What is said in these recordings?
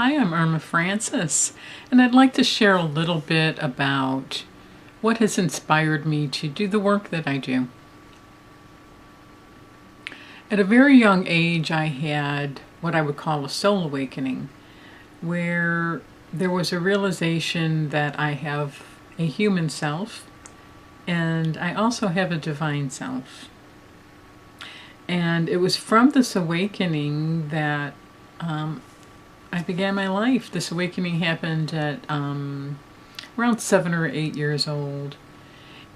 Hi, I'm Irma Francis, and I'd like to share a little bit about what has inspired me to do the work that I do. At a very young age, I had what I would call a soul awakening, where there was a realization that I have a human self and I also have a divine self. And it was from this awakening that I began my life. This awakening happened at around 7 or 8 years old.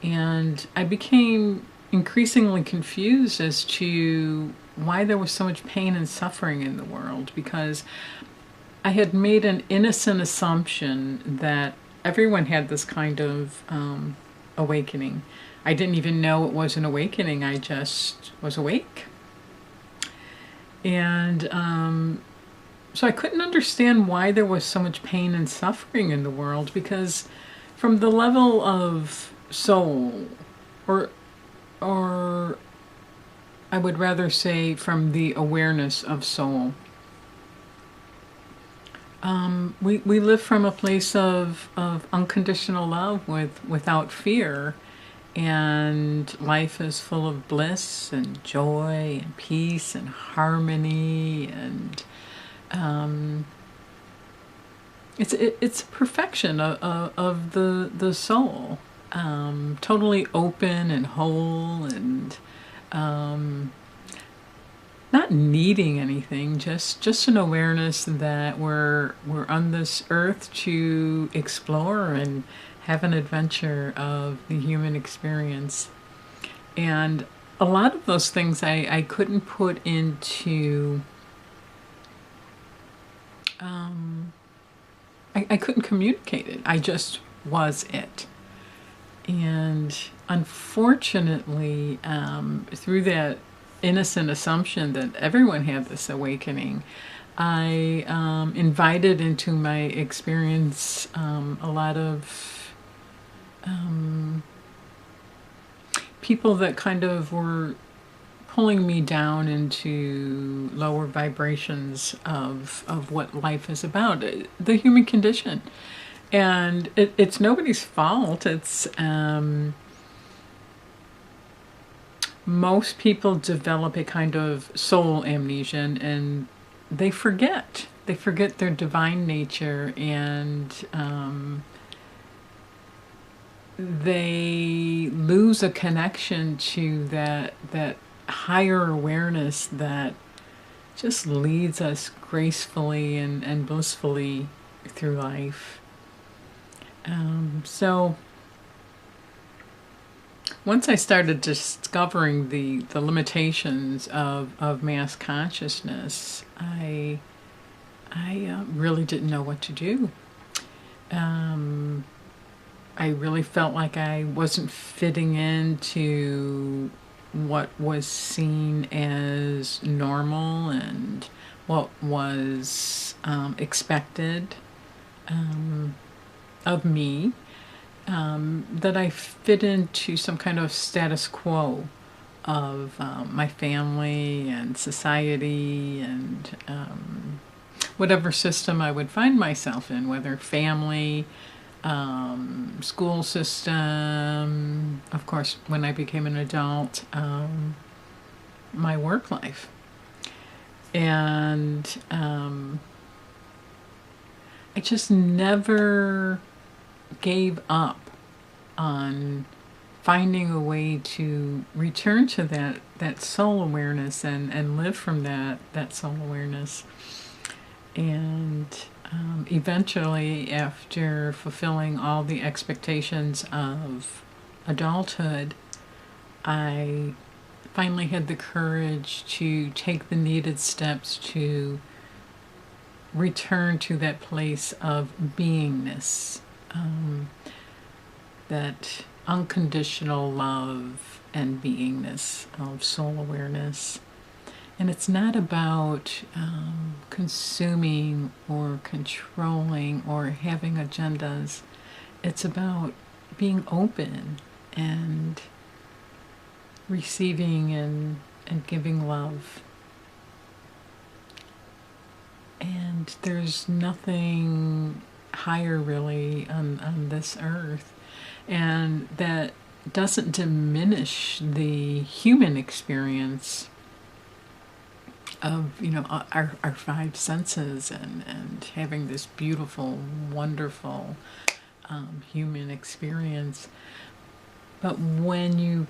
And I became increasingly confused as to why there was so much pain and suffering in the world, because I had made an innocent assumption that everyone had this kind of awakening. I didn't even know it was an awakening. I just was awake. And so I couldn't understand why there was so much pain and suffering in the world, because from the level of soul, or I would rather say from the awareness of soul, we live from a place of unconditional love without fear, and life is full of bliss and joy and peace and harmony, and it's perfection of the soul, totally open and whole, and not needing anything, just an awareness that we're on this earth to explore and have an adventure of the human experience. And a lot of those things I couldn't put into I couldn't communicate it. I just was it. And unfortunately, through that innocent assumption that everyone had this awakening, I invited into my experience a lot of people that kind of were pulling me down into lower vibrations of what life is about, the human condition. And it's nobody's fault. It's most people develop a kind of soul amnesia, and they forget their divine nature, and they lose a connection to that higher awareness that just leads us gracefully and blissfully through life. So once I started discovering the limitations of mass consciousness, I really didn't know what to do. I really felt like I wasn't fitting into what was seen as normal and what was expected of me, that I fit into some kind of status quo of my family and society, and whatever system I would find myself in, whether family, school system, of course, when I became an adult, my work life. And I just never gave up on finding a way to return to that soul awareness and live from that soul awareness. And eventually, after fulfilling all the expectations of adulthood, I finally had the courage to take the needed steps to return to that place of beingness, that unconditional love and beingness of soul awareness. And it's not about consuming or controlling or having agendas. It's about being open and receiving and giving love. And there's nothing higher really on this earth. And that doesn't diminish the human experience of, our five senses and having this beautiful, wonderful human experience. But when you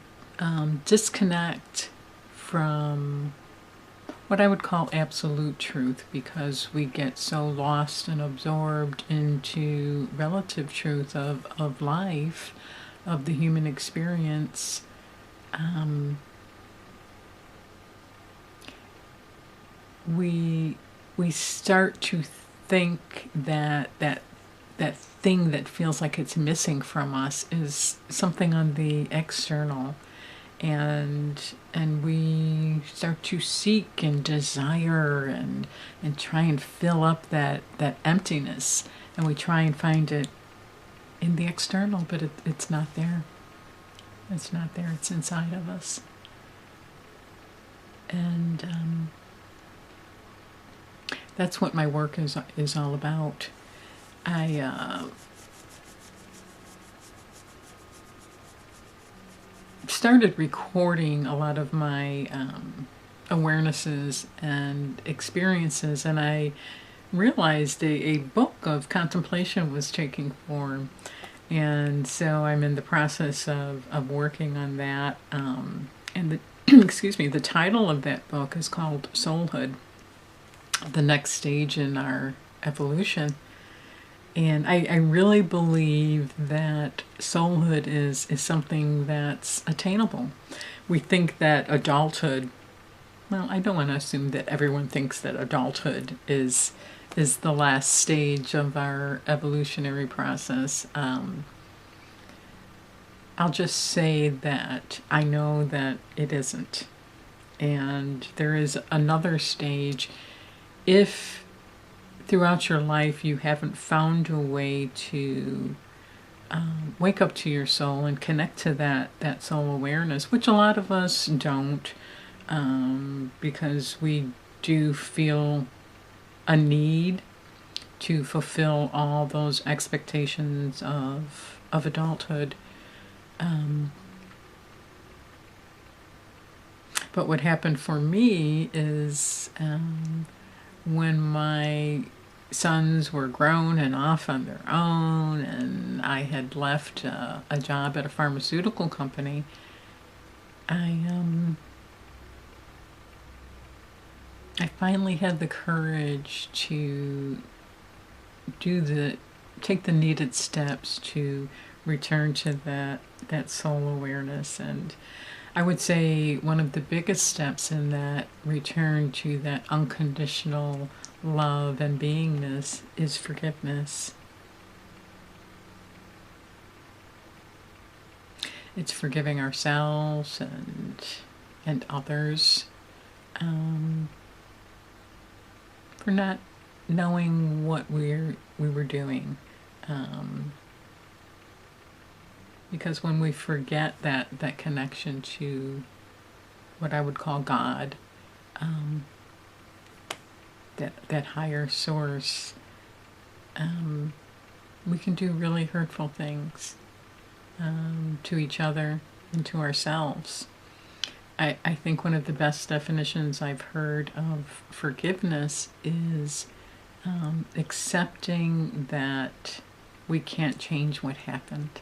disconnect from what I would call absolute truth, because we get so lost and absorbed into relative truth of life, of the human experience, we start to think that thing that feels like it's missing from us is something on the external, and we start to seek and desire and try and fill up that emptiness, and we try and find it in the external, but it's not there. It's not there. It's inside of us. And that's what my work is all about. I started recording a lot of my awarenesses and experiences, and I realized a book of contemplation was taking form. And so I'm in the process of working on that. And the excuse me, the title of that book is called Soulhood, the next stage in our evolution. And I really believe that soulhood is something that's attainable. We think that adulthood, well, I don't want to assume that everyone thinks that adulthood is the last stage of our evolutionary process. I'll just say that I know that it isn't. And there is another stage. If throughout your life you haven't found a way to wake up to your soul and connect to that soul awareness, which a lot of us don't, because we do feel a need to fulfill all those expectations of adulthood. But what happened for me is when my sons were grown and off on their own, and I had left a job at a pharmaceutical company, I finally had the courage to take the needed steps to return to that soul awareness. And I would say one of the biggest steps in that return to that unconditional love and beingness is forgiveness. It's forgiving ourselves and others for not knowing what we were doing. Because when we forget that connection to what I would call God, that higher source, we can do really hurtful things to each other and to ourselves. I think one of the best definitions I've heard of forgiveness is accepting that we can't change what happened.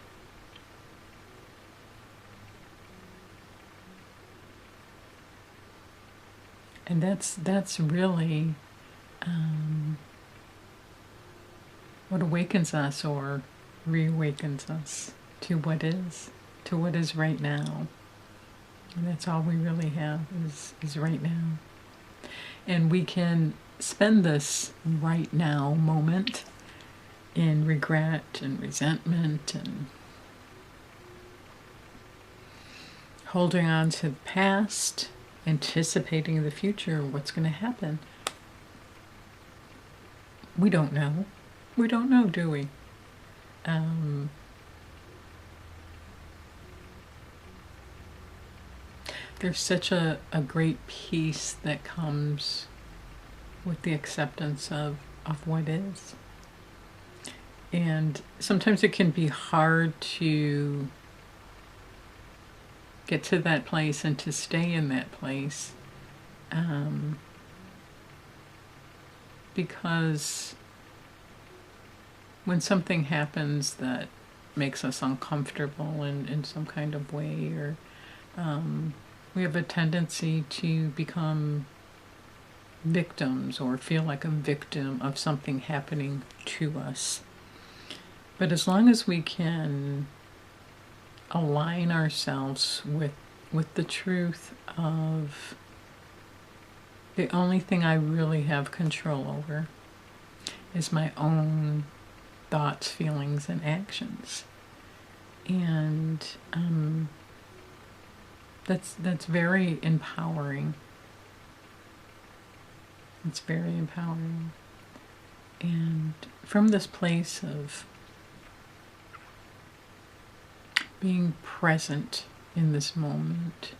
And that's really what awakens us or reawakens us to what is right now. And that's all we really have is right now. And we can spend this right now moment in regret and resentment and holding on to the past, anticipating the future, what's going to happen. We don't know. We don't know, do we? There's such a great peace that comes with the acceptance of what is. And sometimes it can be hard to get to that place and to stay in that place, because when something happens that makes us uncomfortable in some kind of way, or we have a tendency to become victims or feel like a victim of something happening to us. But as long as we can align ourselves with the truth of the only thing I really have control over is my own thoughts, feelings, and actions. And that's very empowering. It's very empowering. And from this place of being present in this moment,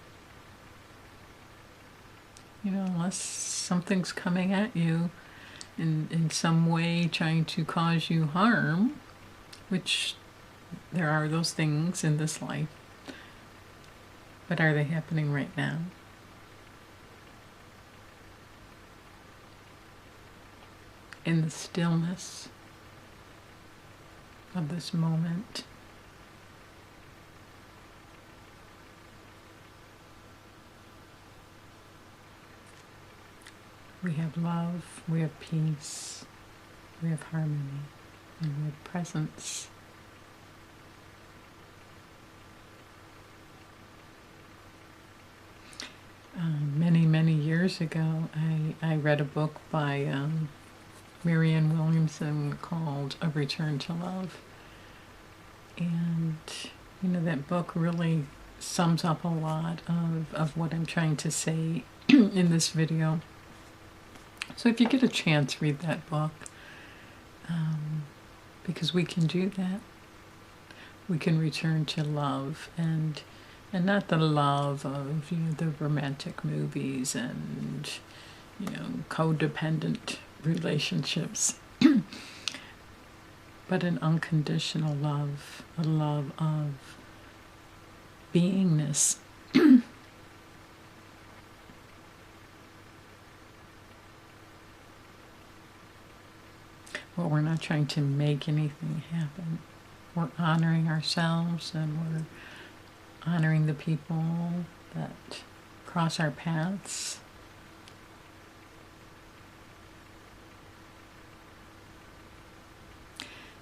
unless something's coming at you in some way trying to cause you harm, which there are those things in this life, but are they happening right now? In the stillness of this moment, we have love, we have peace, we have harmony, and we have presence. Many years ago, I read a book by Marianne Williamson called A Return to Love. And, that book really sums up a lot of what I'm trying to say in this video. So if you get a chance, read that book, because we can do that. We can return to love, and not the love of the romantic movies and codependent relationships, but an unconditional love, a love of beingness. Well, we're not trying to make anything happen. We're honoring ourselves, and we're honoring the people that cross our paths.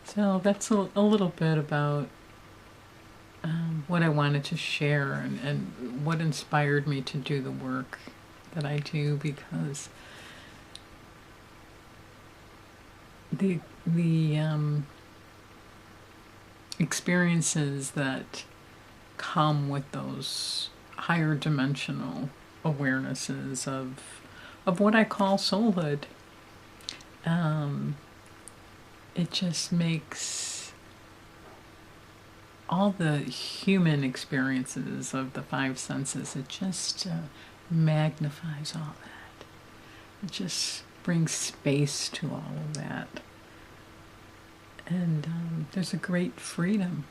So that's a little bit about what I wanted to share, and what inspired me to do the work that I do, because the experiences that come with those higher dimensional awarenesses of what I call soulhood, it just makes all the human experiences of the five senses, it just magnifies all that. It just brings space to all of that. And there's a great freedom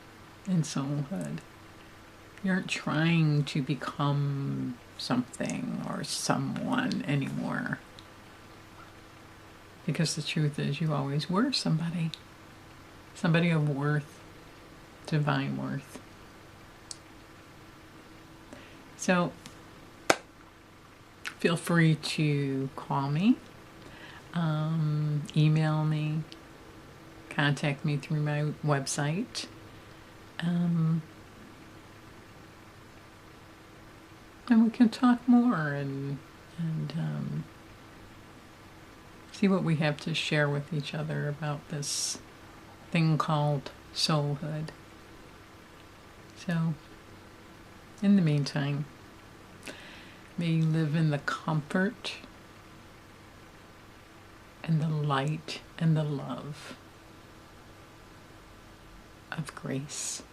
in soulhood. You aren't trying to become something or someone anymore, because the truth is you always were somebody of worth, divine worth. So feel free to call me, email me, contact me through my website. And we can talk more and see what we have to share with each other about this thing called soulhood. So, in the meantime, may you live in the comfort and the light and the love of grace.